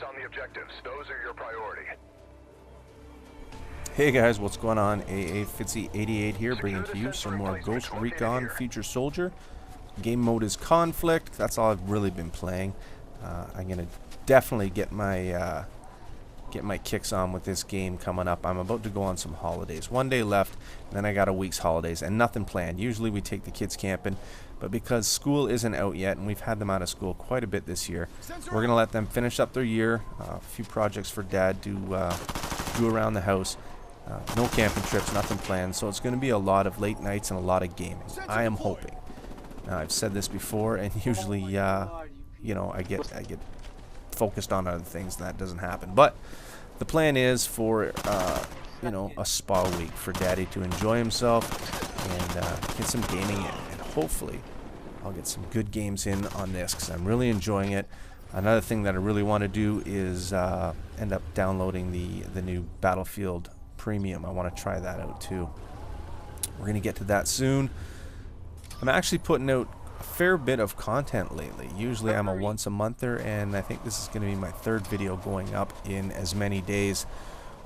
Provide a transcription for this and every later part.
on the objectives. Those are your priority. Hey guys, what's going on? AA Fitzy 88 here, bringing to you some more Ghost Recon Future Soldier. Game mode is Conflict. That's all I've really been playing. I'm gonna definitely get my kicks on with this game coming up. I'm about to go on some holidays. 1 day left, and then I got a week's holidays and nothing planned. Usually we take the kids camping, but because school isn't out yet, and we've had them out of school quite a bit this year, we're gonna let them finish up their year. A few projects for Dad to do around the house. No camping trips, nothing planned, so it's going to be a lot of late nights and a lot of gaming. I am hoping. I've said this before, and usually, you know, I get focused on other things, and that doesn't happen. But the plan is for, you know, a spa week for Daddy to enjoy himself and get some gaming in, and hopefully I'll get some good games in on this because I'm really enjoying it. Another thing that I really want to do is end up downloading the new Battlefield Premium. I want to try that out too. We're going to get to that soon. I'm actually putting out a fair bit of content lately. Usually I'm a once a monther, and I think this is going to be my third video going up in as many days,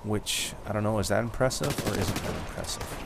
which, I don't know, is that impressive or isn't that impressive?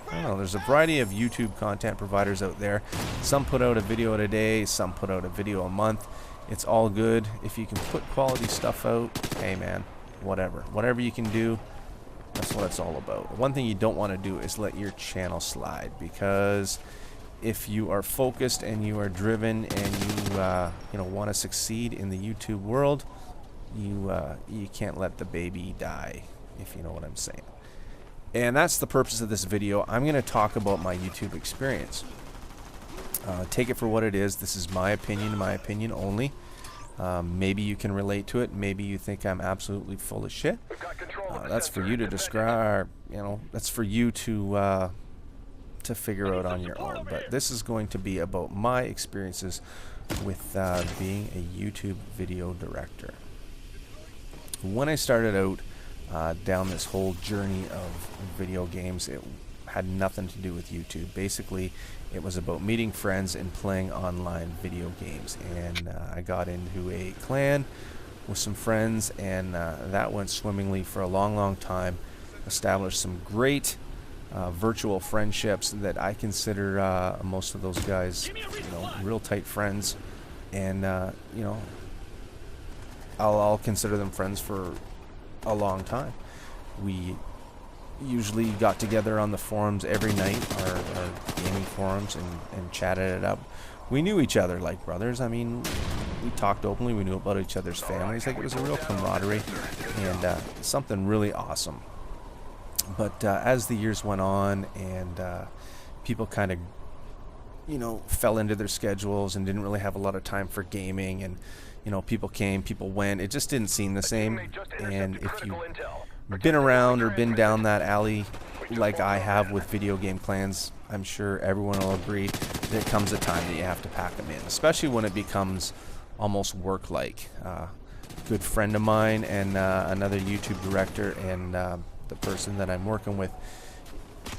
I don't know. There's a variety of YouTube content providers out there. Some put out a video a day, some put out a video a month. It's all good. If you can put quality stuff out, hey man, whatever you can do, that's what it's all about. One thing you don't want to do is let your channel slide, because if you are focused and you are driven and you know, want to succeed in the YouTube world, you can't let the baby die, if you know what I'm saying. And that's the purpose of this video. I'm going to talk about my YouTube experience. Take it for what it is. This is my opinion only. Maybe you can relate to it. Maybe you think I'm absolutely full of shit. That's for you to describe. You know, that's for you to figure out on your own. But this is going to be about my experiences with being a YouTube video director. When I started out down this whole journey of video games, it had nothing to do with YouTube. Basically, it was about meeting friends and playing online video games. And I got into a clan with some friends, and that went swimmingly for a long time. Established some great virtual friendships that I consider most of those guys, you know, real tight friends. And you know, I'll consider them friends for a long time. We usually got together on the forums every night, our gaming forums, and chatted it up. We knew each other like brothers. I mean, we talked openly. We knew about each other's families. Like, it was a real camaraderie and something really awesome. But as the years went on and people kind of, you know, fell into their schedules and didn't really have a lot of time for gaming, and, you know, people came, people went. It just didn't seem the same. And if you've been around or been down that alley like I have with video game clans, I'm sure everyone will agree there comes a time that you have to pack them in, especially when it becomes almost work-like. Good friend of mine and another YouTube director, and the person that I'm working with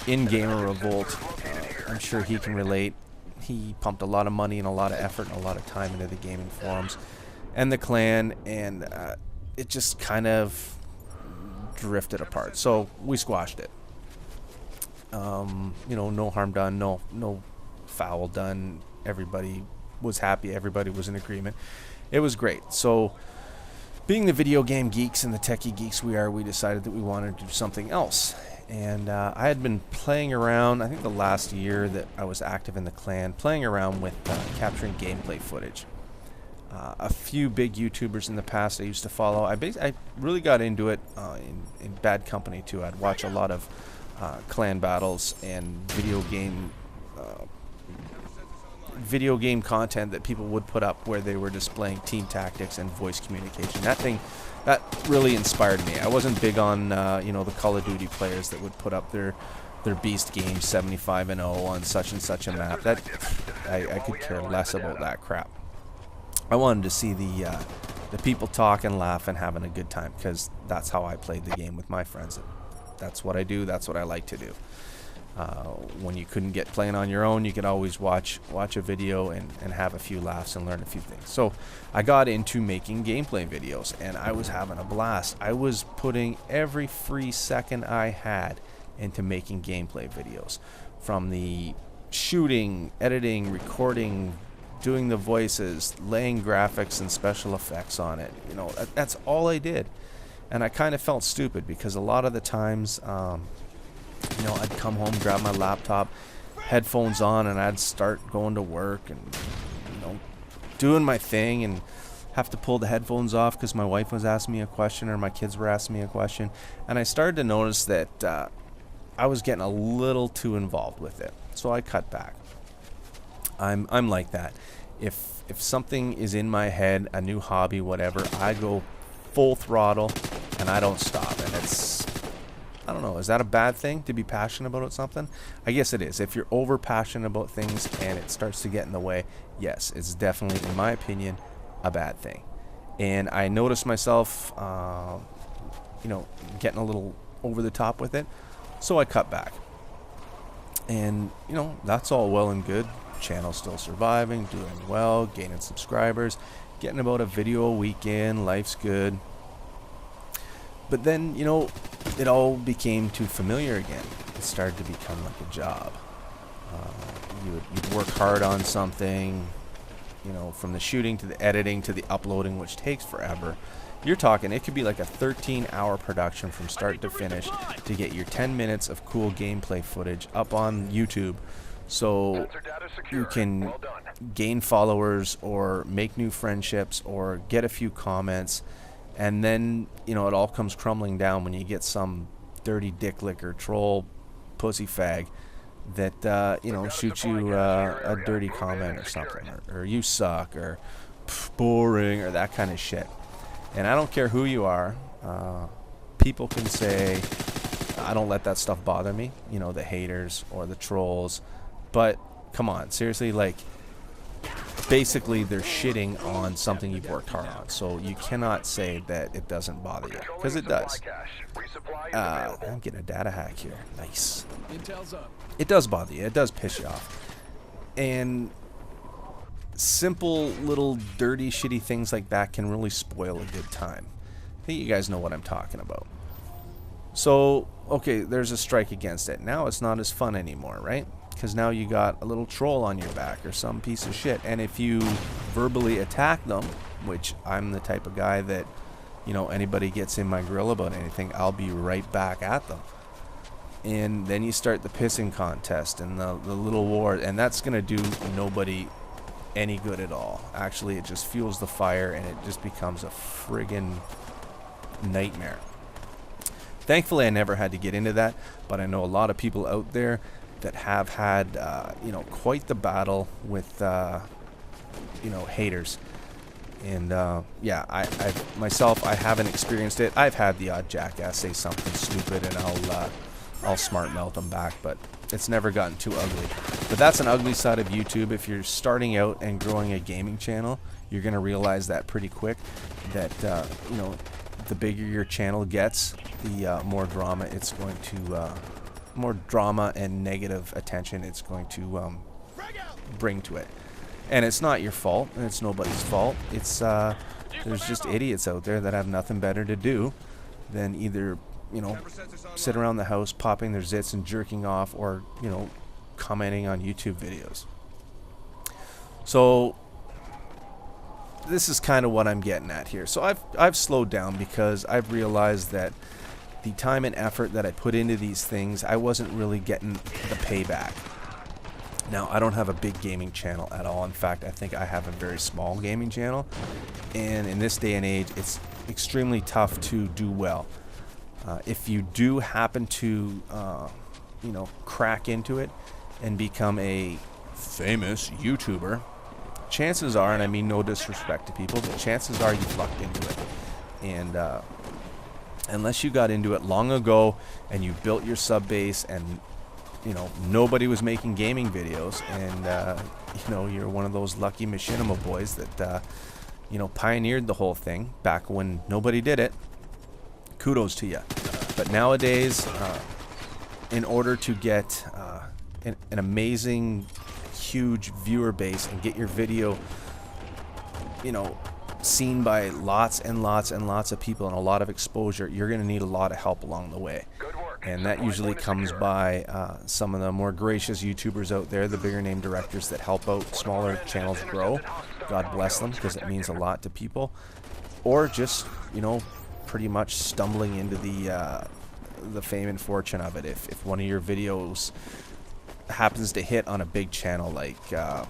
in Gamer Revolt, I'm sure he can relate. He pumped a lot of money and a lot of effort and a lot of time into the gaming forums and the clan, and it just kind of drifted apart. So we squashed it. You know, no harm done, no foul done. Everybody was happy. Everybody was in agreement. It was great. So, being the video game geeks and the techie geeks we are, we decided that we wanted to do something else. And I had been playing around, I think the last year that I was active in the clan, playing around with capturing gameplay footage. A few big YouTubers in the past I used to follow. I really got into it in bad company too. I'd watch a lot of clan battles and video game content that people would put up where they were displaying team tactics and voice communication. That really inspired me. I wasn't big on you know, the Call of Duty players that would put up their beast game 75-0 on such and such a map. That I could care less about that crap. I wanted to see the people talk and laugh and having a good time, because that's how I played the game with my friends. That's what I do. That's what I like to do. When you couldn't get playing on your own, you could always watch a video and have a few laughs and learn a few things. So I got into making gameplay videos, and I was having a blast. I was putting every free second I had into making gameplay videos, from the shooting, editing, recording, doing the voices, laying graphics and special effects on it. You know, that's all I did. And I kind of felt stupid because a lot of the times, you know, I'd come home, grab my laptop, headphones on, and I'd start going to work and, you know, doing my thing, and have to pull the headphones off because my wife was asking me a question or my kids were asking me a question. And I started to notice that I was getting a little too involved with it. So I cut back. I'm like that. If something is in my head, a new hobby, whatever, I go full throttle and I don't stop. And it's, I don't know, is that a bad thing to be passionate about something? I guess it is. If you're over passionate about things and it starts to get in the way, yes, it's definitely, in my opinion, a bad thing. And I noticed myself, you know, getting a little over the top with it, so I cut back. And, you know, that's all well and good. Channel's still surviving, doing well, gaining subscribers, getting about a video a week in, life's good. But then, you know, it all became too familiar again. It started to become like a job. You'd work hard on something, you know, from the shooting to the editing to the uploading, which takes forever. You're talking, it could be like a 13-hour production from start to finish to get your 10 minutes of cool gameplay footage up on YouTube, so you can gain followers or make new friendships or get a few comments. And then, you know, it all comes crumbling down when you get some dirty dick licker troll pussy fag that, you know, shoots you a dirty comment or something, or you suck, or boring, or that kind of shit. And I don't care who you are. People can say, I don't let that stuff bother me, you know, the haters or the trolls. But come on, seriously, like, basically they're shitting on something you've worked hard on, so you cannot say that it doesn't bother you, because it does. I'm getting a data hack here. Nice. It does bother you. It does piss you off. And simple little dirty shitty things like that can really spoil a good time. I think you guys know what I'm talking about. So, okay, there's a strike against it. Now it's not as fun anymore, right? Because now you got a little troll on your back or some piece of shit. And if you verbally attack them, which I'm the type of guy that, you know, anybody gets in my grill about anything, I'll be right back at them. And then you start the pissing contest and the little war, and that's going to do nobody any good at all. Actually, it just fuels the fire and it just becomes a friggin' nightmare. Thankfully, I never had to get into that, but I know a lot of people out there that have had, you know, quite the battle with, you know, haters. And, yeah, I myself, I haven't experienced it. I've had the odd jackass say something stupid and I'll smart mouth them back, but it's never gotten too ugly. But that's an ugly side of YouTube. If you're starting out and growing a gaming channel, you're going to realize that pretty quick, that, you know, the bigger your channel gets, the more drama it's going to, more drama and negative attention it's going to bring to it. And it's not your fault, and it's nobody's fault. It's there's just idiots out there that have nothing better to do than either, you know, sit around the house popping their zits and jerking off, or, you know, commenting on YouTube videos. So this is kind of what I'm getting at here. So I've slowed down because I've realized that the time and effort that I put into these things, I wasn't really getting the payback. Now, I don't have a big gaming channel at all. In fact, I think I have a very small gaming channel. And in this day and age, it's extremely tough to do well. If you do happen to, you know, crack into it and become a famous YouTuber, chances are, and I mean no disrespect to people, but chances are you've lucked into it. And unless you got into it long ago and you built your sub base and, you know, nobody was making gaming videos, and, you know, you're one of those lucky machinima boys that, you know, pioneered the whole thing back when nobody did it, kudos to you. But nowadays, in order to get an amazing, huge viewer base and get your video, you know, seen by lots and lots and lots of people and a lot of exposure, you're going to need a lot of help along the way. And that usually comes by some of the more gracious YouTubers out there, the bigger name directors that help out smaller channels grow. God bless them, because it means a lot to people. Or just, you know, pretty much stumbling into the fame and fortune of it. If one of your videos happens to hit on a big channel, like I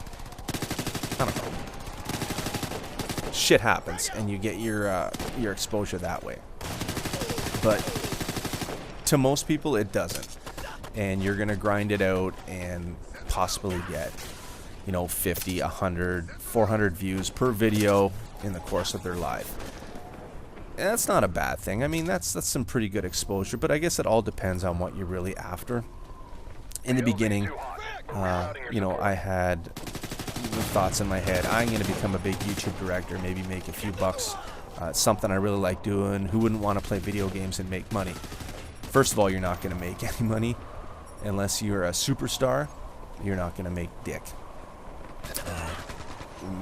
don't know, shit happens and you get your exposure that way. But to most people it doesn't, and you're gonna grind it out and possibly get, you know, 50, 100, 400 views per video in the course of their life. And that's not a bad thing. I mean, that's some pretty good exposure, but I guess it all depends on what you're really after. In the beginning, you know, I had the thoughts in my head, I'm going to become a big YouTube director, maybe make a few bucks, something I really like doing. Who wouldn't want to play video games and make money? First of all, you're not going to make any money unless you're a superstar. You're not going to make dick.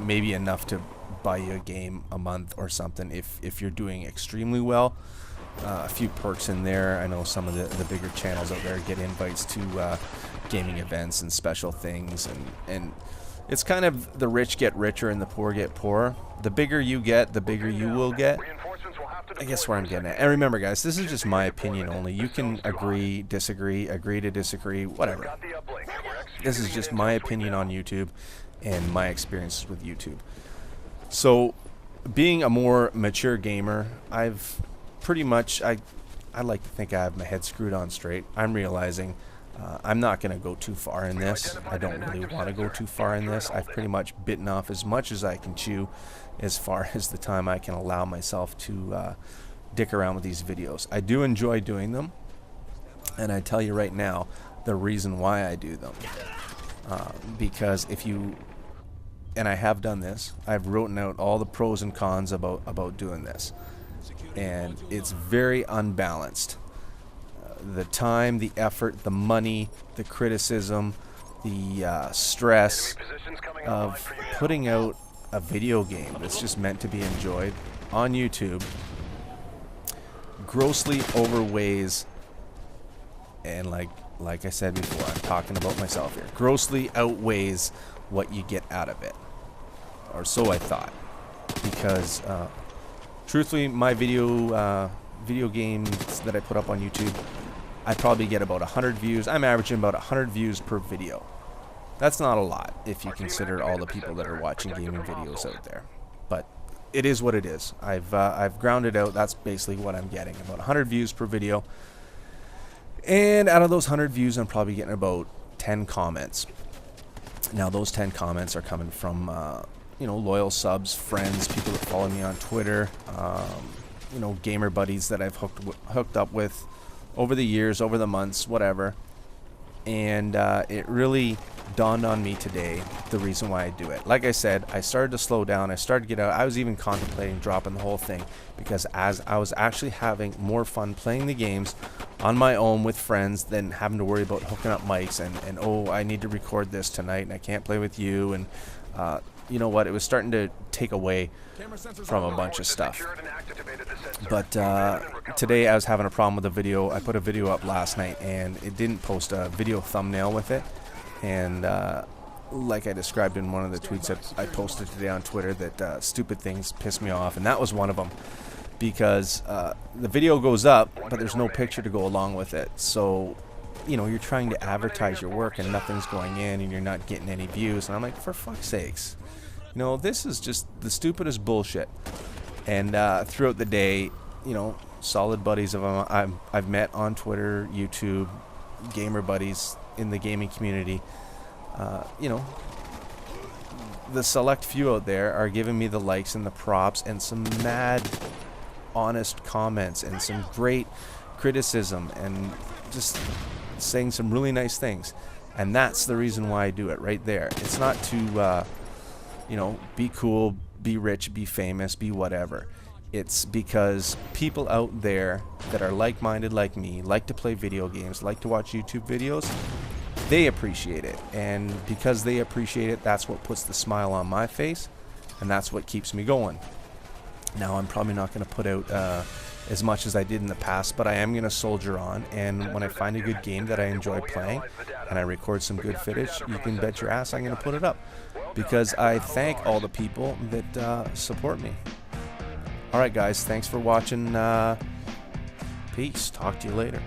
Maybe enough to buy you a game a month or something if you're doing extremely well. A few perks in there. I know some of the bigger channels out there get invites to gaming events and special things, and it's kind of the rich get richer and the poor get poorer. The bigger you get, the bigger you will get. I guess where I'm getting at. And remember, guys, this is just my opinion only. You can agree, disagree, agree to disagree, whatever. This is just my opinion on YouTube and my experiences with YouTube. So, being a more mature gamer, I've pretty much, I like to think I have my head screwed on straight. I'm realizing I'm not going to go too far in this. I don't really want to go too far in this. I've pretty much bitten off as much as I can chew as far as the time I can allow myself to dick around with these videos. I do enjoy doing them, and I tell you right now the reason why I do them. Because if you, and I have done this, I've written out all the pros and cons about doing this, and it's very unbalanced. The time, the effort, the money, the criticism, the stress of putting out a video game that's just meant to be enjoyed on YouTube grossly overweighs, and like I said before, I'm talking about myself here, grossly outweighs what you get out of it. Or so I thought. Because truthfully, my video games that I put up on YouTube, I probably get about 100 views. I'm averaging about 100 views per video. That's not a lot if you consider all the people that are watching gaming videos out there. But it is what it is. I've grounded out. That's basically what I'm getting. About 100 views per video. And out of those 100 views, I'm probably getting about 10 comments. Now, those 10 comments are coming from, you know, loyal subs, friends, people that follow me on Twitter, you know, gamer buddies that I've hooked up with over the years, over the months, whatever. And it really dawned on me today the reason why I do it. Like I said, I started to slow down. I started to get out. I was even contemplating dropping the whole thing, because as I was actually having more fun playing the games on my own with friends than having to worry about hooking up mics and oh, I need to record this tonight and I can't play with you. And you know what? It was starting to take away from a bunch of stuff. But today I was having a problem with a video. I put a video up last night and it didn't post a video thumbnail with it. And like I described in one of the tweets that I posted today on Twitter, that stupid things piss me off. And that was one of them. Because the video goes up, but there's no picture to go along with it. So, you know, you're trying to advertise your work and nothing's going in and you're not getting any views. And I'm like, for fuck's sakes. You know, this is just the stupidest bullshit. And throughout the day, you know, solid buddies of them I've met on Twitter, YouTube, gamer buddies in the gaming community. You know, the select few out there are giving me the likes and the props and some mad, honest comments and some great criticism and just saying some really nice things. And that's the reason why I do it right there. It's not to, you know, be cool, be rich, be famous, be whatever. It's because people out there that are like-minded like me, like to play video games, like to watch YouTube videos, they appreciate it. And because they appreciate it, that's what puts the smile on my face, and that's what keeps me going. Now, I'm probably not going to put out as much as I did in the past, but I am going to soldier on, and when I find a good game that I enjoy playing and I record some good footage, you can bet your ass I'm going to put it up, because I thank all the people that support me. Alright guys, thanks for watching. Peace. Talk to you later.